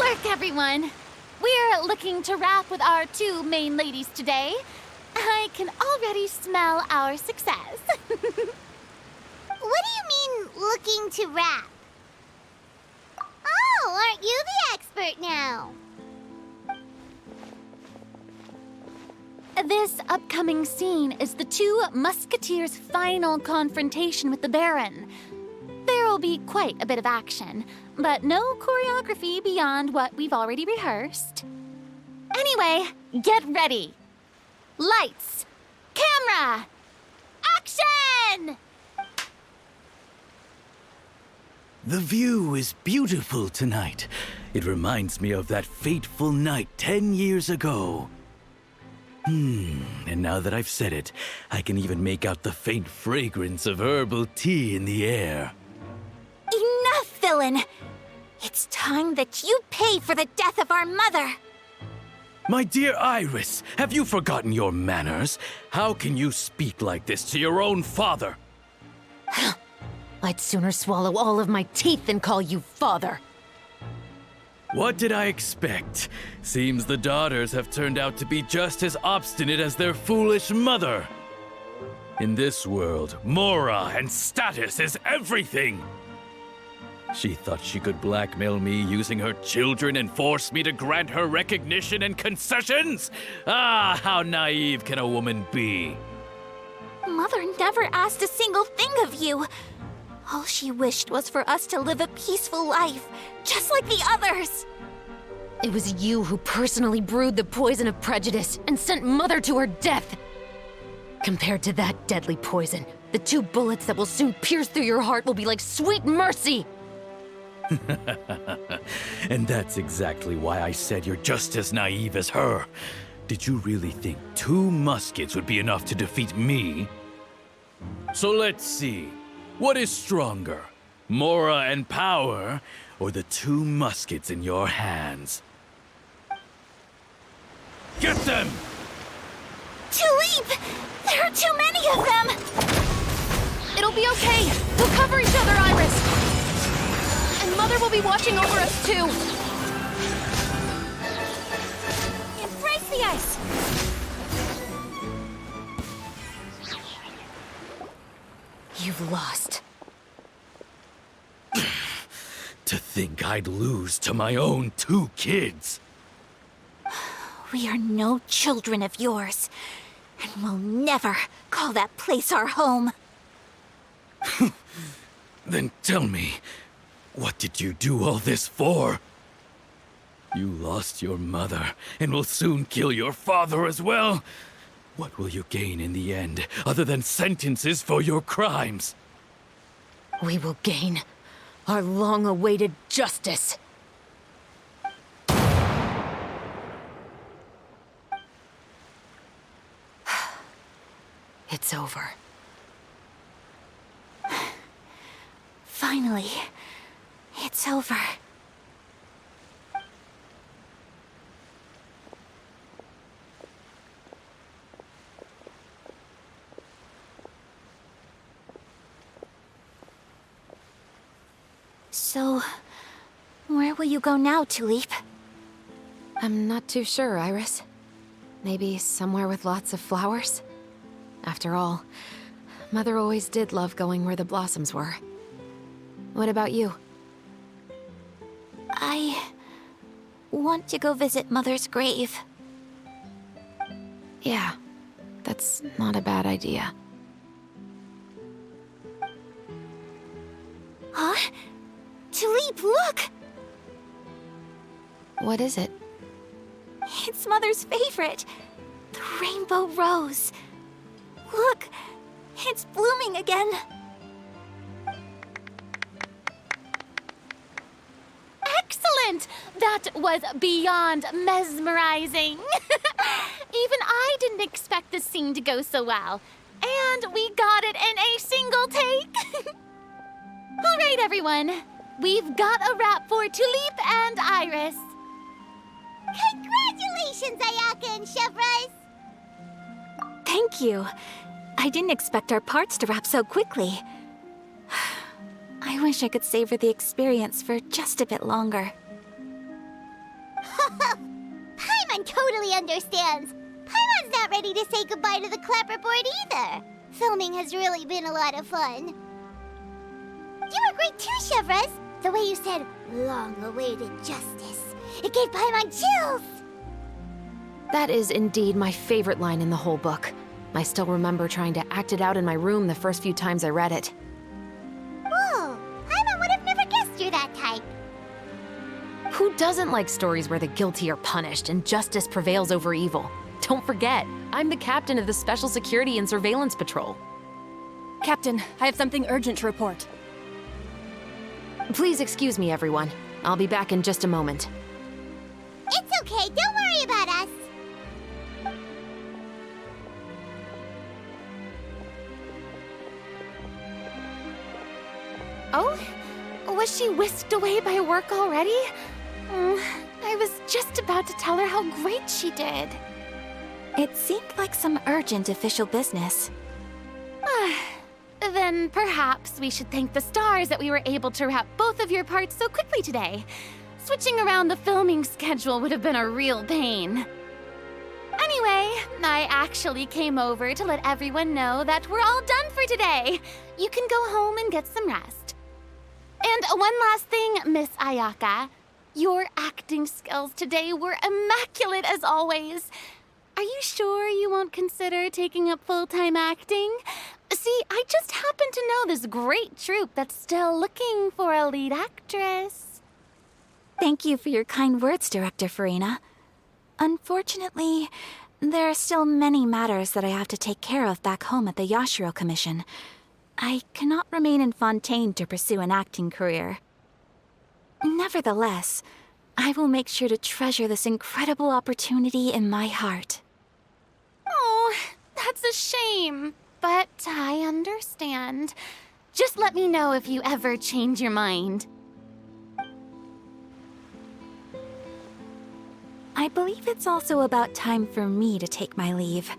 work, everyone. We're looking to wrap with our two main ladies today. I can already smell our success. What do you mean, looking to wrap? Oh, aren't you the expert now? This upcoming scene is the two musketeers' final confrontation with the Baron. There will be quite a bit of action, but no choreography beyond what we've already rehearsed. Anyway, get ready. Lights, camera, action! The view is beautiful tonight. It reminds me of that fateful night 10 years ago. And now that I've said it, I can even make out the faint fragrance of herbal tea in the air. Enough, villain! It's time that you pay for the death of our mother! My dear Iris, have you forgotten your manners? How can you speak like this to your own father? I'd sooner swallow all of my teeth than call you father. What did I expect? Seems the daughters have turned out to be just as obstinate as their foolish mother. In this world, mora and status is everything. She thought she could blackmail me using her children and force me to grant her recognition and concessions? Ah, how naive can a woman be? Mother never asked a single thing of you. All she wished was for us to live a peaceful life, just like the others. It was you who personally brewed the poison of prejudice and sent Mother to her death. Compared to that deadly poison, the 2 bullets that will soon pierce through your heart will be like sweet mercy. And that's exactly why I said you're just as naive as her. Did you really think 2 muskets would be enough to defeat me? So let's see. What is stronger, mora and power, or the 2 muskets in your hands? Get them! Tulip! There are too many of them! It'll be okay. We'll cover each other, Iris. And Mother will be watching over us, too. Embrace the ice! You've lost. To think I'd lose to my own 2 kids. We are no children of yours, and we'll never call that place our home. Then tell me, what did you do all this for? You lost your mother and will soon kill your father as well. What will you gain in the end, other than sentences for your crimes? We will gain our long-awaited justice. It's over. Finally, it's over. So, where will you go now, Tulip? I'm not too sure, Iris. Maybe somewhere with lots of flowers? After all, Mother always did love going where the blossoms were. What about you? I want to go visit Mother's grave. Yeah, that's not a bad idea. Huh? Tulip, look! What is it? It's Mother's favorite, the rainbow rose. Look, it's blooming again. Excellent! That was beyond mesmerizing. Even I didn't expect this scene to go so well. And we got it in a single take. All right, everyone. We've got a wrap for Tulip and Iris. Congratulations, Ayaka and Chevreuse! Thank you. I didn't expect our parts to wrap so quickly. I wish I could savor the experience for just a bit longer. Paimon totally understands. Paimon's not ready to say goodbye to the clapperboard either. Filming has really been a lot of fun. You were great too, Chevreuse. The way you said, long-awaited justice. It gave Paimon chills. That is indeed my favorite line in the whole book. I still remember trying to act it out in my room the first few times I read it. Whoa, Paimon would have never guessed you're that type. Who doesn't like stories where the guilty are punished and justice prevails over evil? Don't forget, I'm the captain of the Special Security and Surveillance Patrol. Captain, I have something urgent to report. Please excuse me, everyone. I'll be back in just a moment. It's okay, don't worry about us. Oh? Was she whisked away by work already? I was just about to tell her how great she did. It seemed like some urgent official business. Then perhaps we should thank the stars that we were able to wrap both of your parts so quickly today. Switching around the filming schedule would have been a real pain. Anyway, I actually came over to let everyone know that we're all done for today. You can go home and get some rest. And one last thing, Miss Ayaka. Your acting skills today were immaculate as always. Are you sure you won't consider taking up full-time acting? See, I just happen to know this great troupe that's still looking for a lead actress. Thank you for your kind words, Director Farina. Unfortunately, there are still many matters that I have to take care of back home at the Yashiro Commission. I cannot remain in Fontaine to pursue an acting career. Nevertheless, I will make sure to treasure this incredible opportunity in my heart. Oh, that's a shame. But I understand. Just let me know if you ever change your mind. I believe it's also about time for me to take my leave.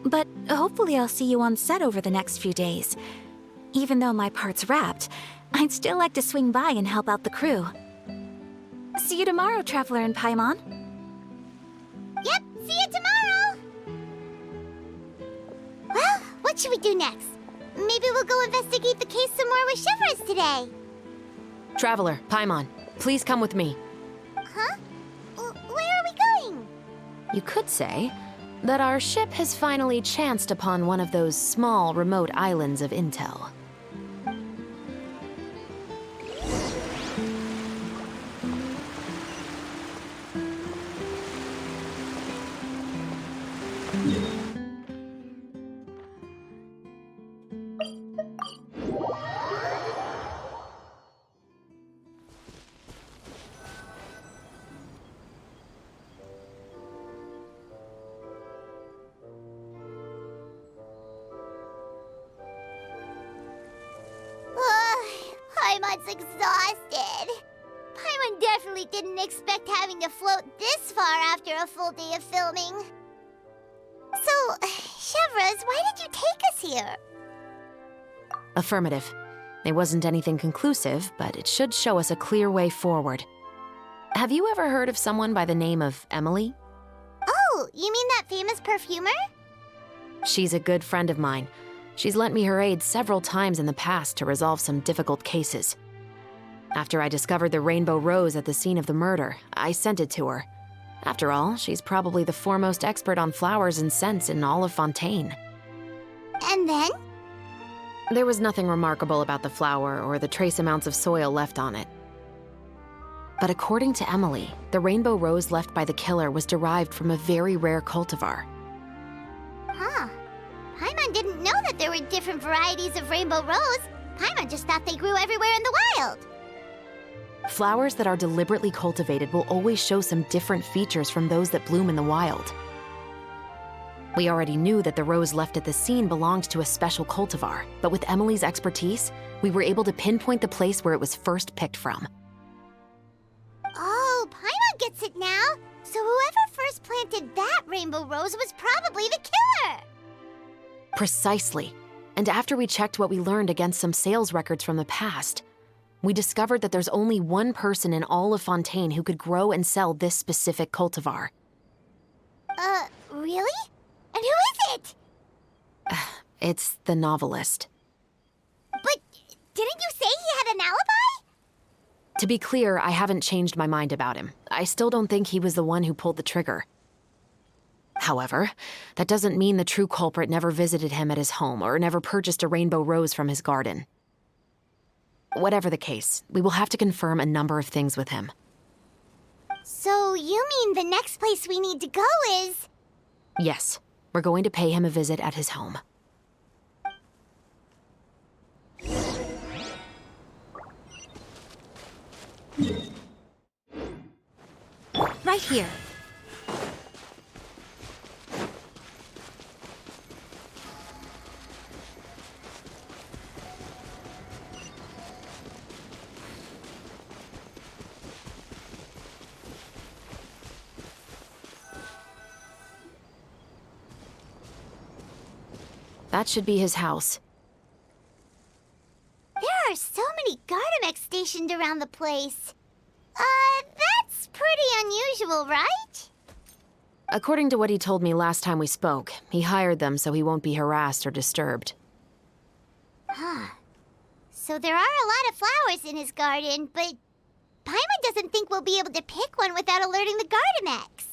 But hopefully I'll see you on set over the next few days. Even though my part's wrapped, I'd still like to swing by and help out the crew. See you tomorrow, Traveler and Paimon. Yep, see you tomorrow. Well, what should we do next? Maybe we'll go investigate the case some more with Chevreuse today. Traveler, Paimon, please come with me. Huh? Where are we going? You could say that our ship has finally chanced upon one of those small, remote islands of intel. Paimon's exhausted. Paimon definitely didn't expect having to float this far after a full day of filming. So, Chevreuse, why did you take us here? Affirmative. It wasn't anything conclusive, but it should show us a clear way forward. Have you ever heard of someone by the name of Emily? Oh, you mean that famous perfumer? She's a good friend of mine. She's lent me her aid several times in the past to resolve some difficult cases. After I discovered the rainbow rose at the scene of the murder, I sent it to her. After all, she's probably the foremost expert on flowers and scents in all of Fontaine. And then? There was nothing remarkable about the flower or the trace amounts of soil left on it. But according to Emily, the rainbow rose left by the killer was derived from a very rare cultivar. Huh. Paimon didn't know that there were different varieties of rainbow rose. Paimon just thought they grew everywhere in the wild. Flowers that are deliberately cultivated will always show some different features from those that bloom in the wild. We already knew that the rose left at the scene belonged to a special cultivar, but with Emily's expertise, we were able to pinpoint the place where it was first picked from. Oh, Paimon gets it now. So whoever first planted that rainbow rose was probably the killer. Precisely. And after we checked what we learned against some sales records from the past, we discovered that there's only one person in all of Fontaine who could grow and sell this specific cultivar. Really? And who is it? It's the novelist. But didn't you say he had an alibi? To be clear, I haven't changed my mind about him. I still don't think he was the one who pulled the trigger. However, that doesn't mean the true culprit never visited him at his home or never purchased a rainbow rose from his garden. Whatever the case, we will have to confirm a number of things with him. So you mean the next place we need to go is... Yes, we're going to pay him a visit at his home. Right here. That should be his house. There are so many Gardamex stationed around the place. That's pretty unusual, right? According to what he told me last time we spoke, he hired them so he won't be harassed or disturbed. Huh. So there are a lot of flowers in his garden, but Paimon doesn't think we'll be able to pick one without alerting the Gardamex.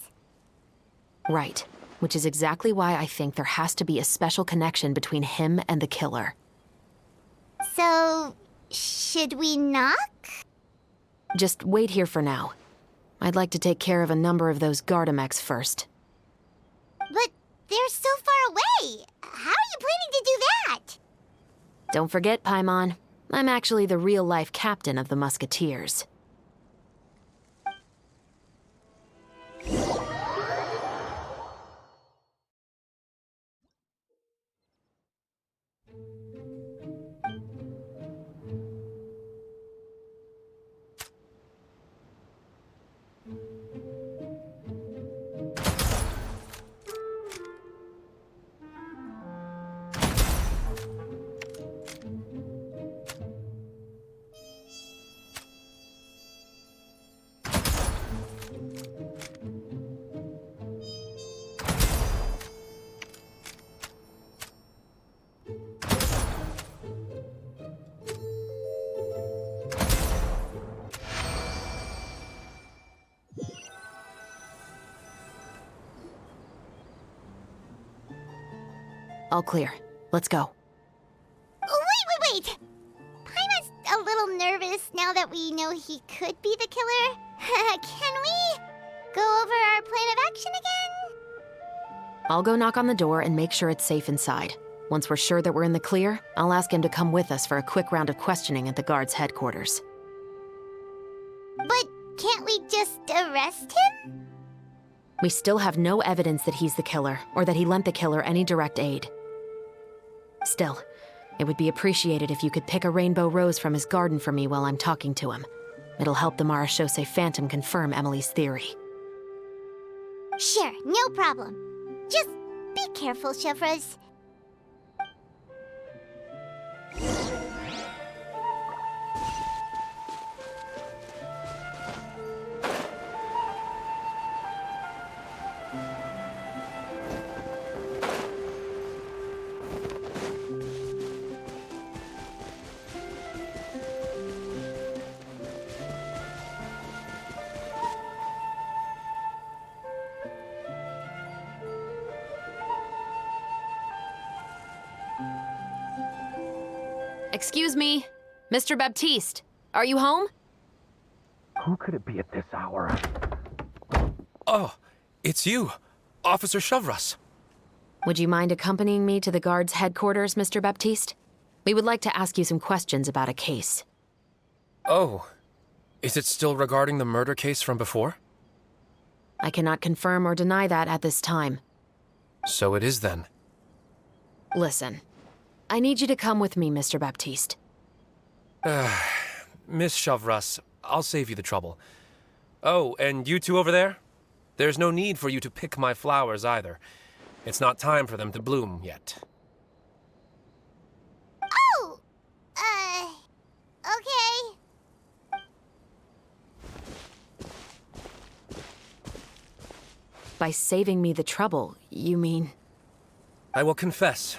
Right. Which is exactly why I think there has to be a special connection between him and the killer. So, should we knock? Just wait here for now. I'd like to take care of a number of those Gardamex first. But they're so far away. How are you planning to do that? Don't forget, Paimon, I'm actually the real-life captain of the Musketeers. All clear. Let's go. Wait! Paimon's a little nervous now that we know he could be the killer. Can we go over our plan of action again? I'll go knock on the door and make sure it's safe inside. Once we're sure that we're in the clear, I'll ask him to come with us for a quick round of questioning at the guard's headquarters. But can't we just arrest him? We still have no evidence that he's the killer, or that he lent the killer any direct aid. Still, it would be appreciated if you could pick a rainbow rose from his garden for me while I'm talking to him. It'll help the Marechaussee Phantom confirm Emily's theory. Sure, no problem. Just be careful, Chevreuse. Excuse me, Mr. Baptiste, are you home? Who could it be at this hour? Oh, it's you, Officer Chevreuse. Would you mind accompanying me to the guard's headquarters, Mr. Baptiste? We would like to ask you some questions about a case. Oh, is it still regarding the murder case from before? I cannot confirm or deny that at this time. So it is then. Listen, I need you to come with me, Mr. Baptiste. Miss Chevreuse, I'll save you the trouble. Oh, and you two over there? There's no need for you to pick my flowers either. It's not time for them to bloom yet. Oh! Okay. By saving me the trouble, you mean... I will confess.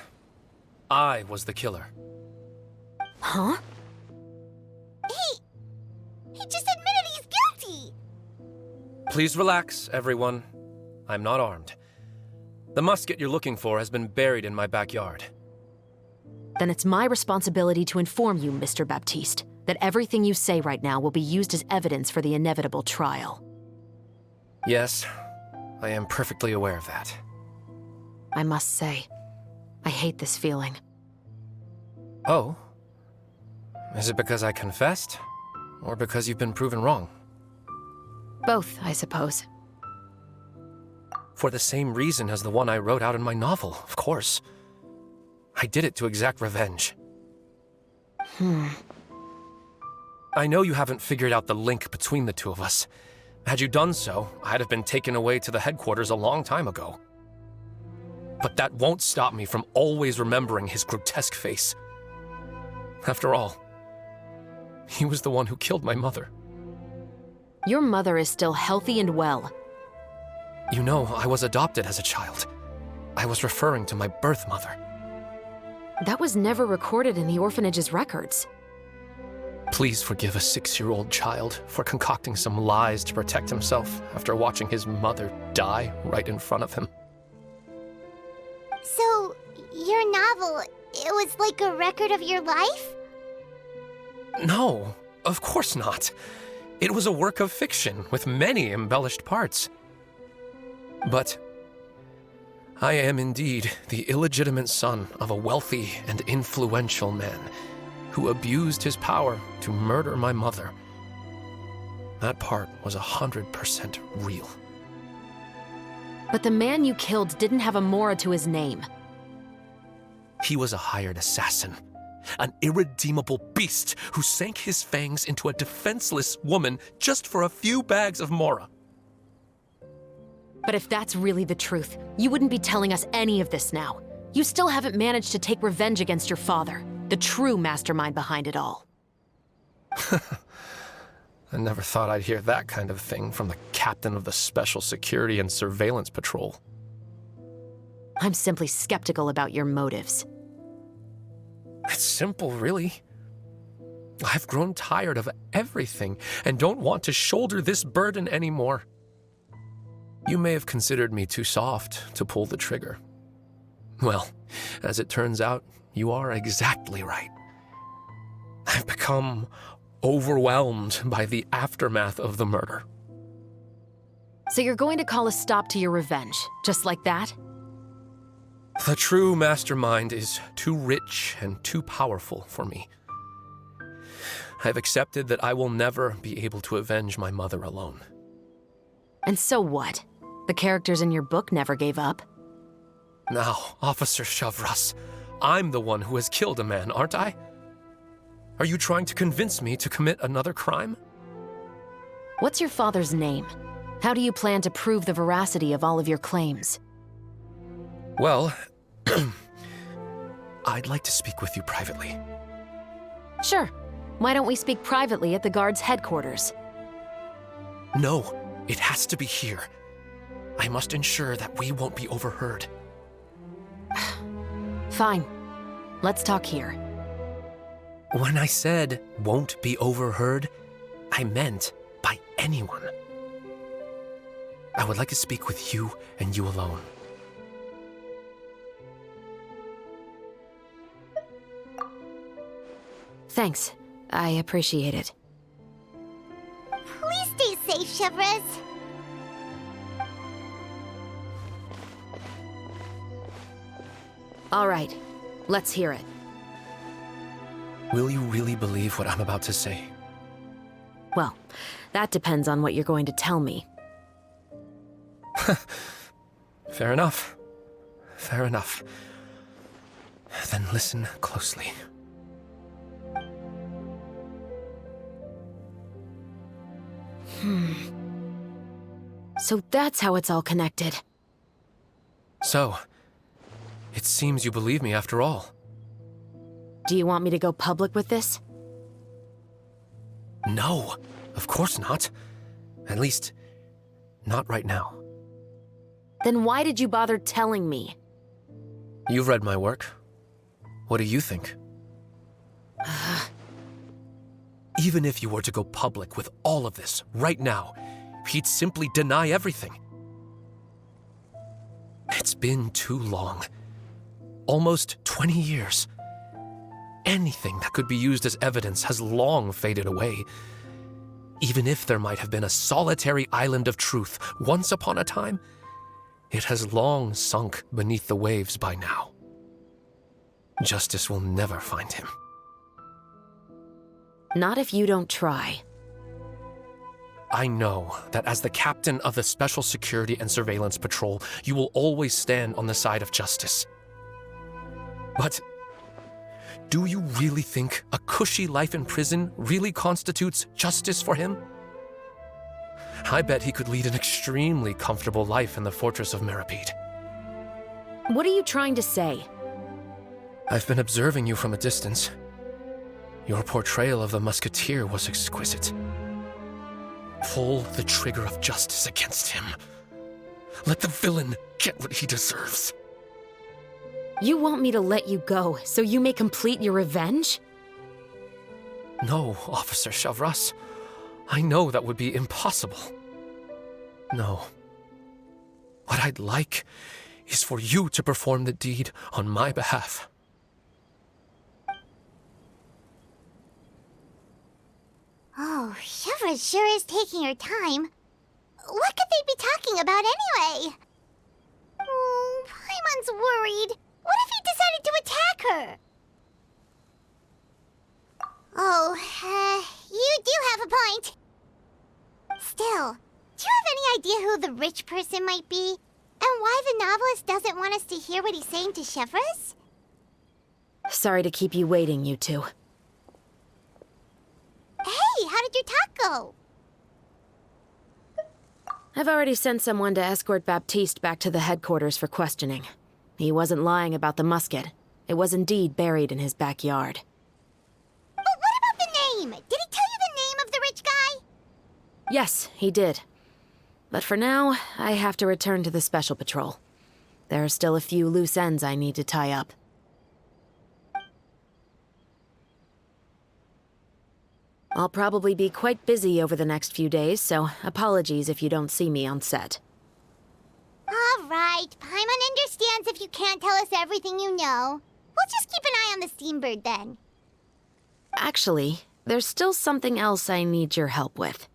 I was the killer. Huh? He just admitted he's guilty! Please relax, everyone. I'm not armed. The musket you're looking for has been buried in my backyard. Then it's my responsibility to inform you, Mr. Baptiste, that everything you say right now will be used as evidence for the inevitable trial. Yes, I am perfectly aware of that. I must say, I hate this feeling. Oh? Is it because I confessed? Or because you've been proven wrong? Both, I suppose. For the same reason as the one I wrote out in my novel, of course. I did it to exact revenge. I know you haven't figured out the link between the two of us. Had you done so, I'd have been taken away to the headquarters a long time ago. But that won't stop me from always remembering his grotesque face. After all, he was the one who killed my mother. Your mother is still healthy and well. You know, I was adopted as a child. I was referring to my birth mother. That was never recorded in the orphanage's records. Please forgive a 6-year-old child for concocting some lies to protect himself after watching his mother die right in front of him. So, your novel, it was like a record of your life? No, of course not. It was a work of fiction with many embellished parts. But I am indeed the illegitimate son of a wealthy and influential man who abused his power to murder my mother. That part was 100% real. But the man you killed didn't have a Mora to his name. He was a hired assassin, an irredeemable beast who sank his fangs into a defenseless woman just for a few bags of Mora. But if that's really the truth, you wouldn't be telling us any of this now. You still haven't managed to take revenge against your father, the true mastermind behind it all. I never thought I'd hear that kind of thing from the captain of the Special Security and Surveillance Patrol. I'm simply skeptical about your motives. It's simple, really. I've grown tired of everything and don't want to shoulder this burden anymore. You may have considered me too soft to pull the trigger. Well, as it turns out, you are exactly right. I've become overwhelmed by the aftermath of the murder. So you're going to call a stop to your revenge, just like that? The true mastermind is too rich and too powerful for me. I've accepted that I will never be able to avenge my mother alone. And so what? The characters in your book never gave up. Now, Officer Chevreuse, I'm the one who has killed a man, aren't I? Are you trying to convince me to commit another crime? What's your father's name? How do you plan to prove the veracity of all of your claims? Well, I'd like to speak with you privately. Sure. Why don't we speak privately at the guard's headquarters? No, it has to be here. I must ensure that we won't be overheard. Fine. Let's talk here. When I said won't be overheard, I meant by anyone. I would like to speak with you and you alone. Thanks. I appreciate it. Please stay safe, Chevreuse. All right. Let's hear it. Will you really believe what I'm about to say? Well, that depends on what you're going to tell me. Fair enough. Fair enough. Then listen closely. So that's how it's all connected. So, it seems you believe me after all. Do you want me to go public with this? No, of course not. At least, not right now. Then why did you bother telling me? You've read my work. What do you think? Even if you were to go public with all of this right now, he'd simply deny everything. It's been too long. Almost 20 years. Anything that could be used as evidence has long faded away. Even if there might have been a solitary island of truth once upon a time, it has long sunk beneath the waves by now. Justice will never find him. Not if you don't try. I know that as the captain of the Special Security and Surveillance Patrol, you will always stand on the side of justice. But do you really think a cushy life in prison really constitutes justice for him? I bet he could lead an extremely comfortable life in the fortress of Meripede. What are you trying to say? I've been observing you from a distance. Your portrayal of the musketeer was exquisite. Pull the trigger of justice against him. Let the villain get what he deserves. You want me to let you go so you may complete your revenge? No, Officer Chevreuse. I know that would be impossible. No. What I'd like is for you to perform the deed on my behalf. Oh, Chevreuse sure is taking her time. What could they be talking about anyway? Oh, Paimon's worried. What if he decided to attack her? Oh, you do have a point. Still, do you have any idea who the rich person might be? And why the novelist doesn't want us to hear what he's saying to Chevreuse? Sorry to keep you waiting, you two. Hey, how did your talk go? I've already sent someone to escort Baptiste back to the headquarters for questioning. He wasn't lying about the musket. It was indeed buried in his backyard. But what about the name? Did he tell you the name of the rich guy? Yes, he did. But for now, I have to return to the Special Patrol. There are still a few loose ends I need to tie up. I'll probably be quite busy over the next few days, so apologies if you don't see me on set. All right, Paimon understands if you can't tell us everything you know. We'll just keep an eye on the Steambird then. Actually, there's still something else I need your help with.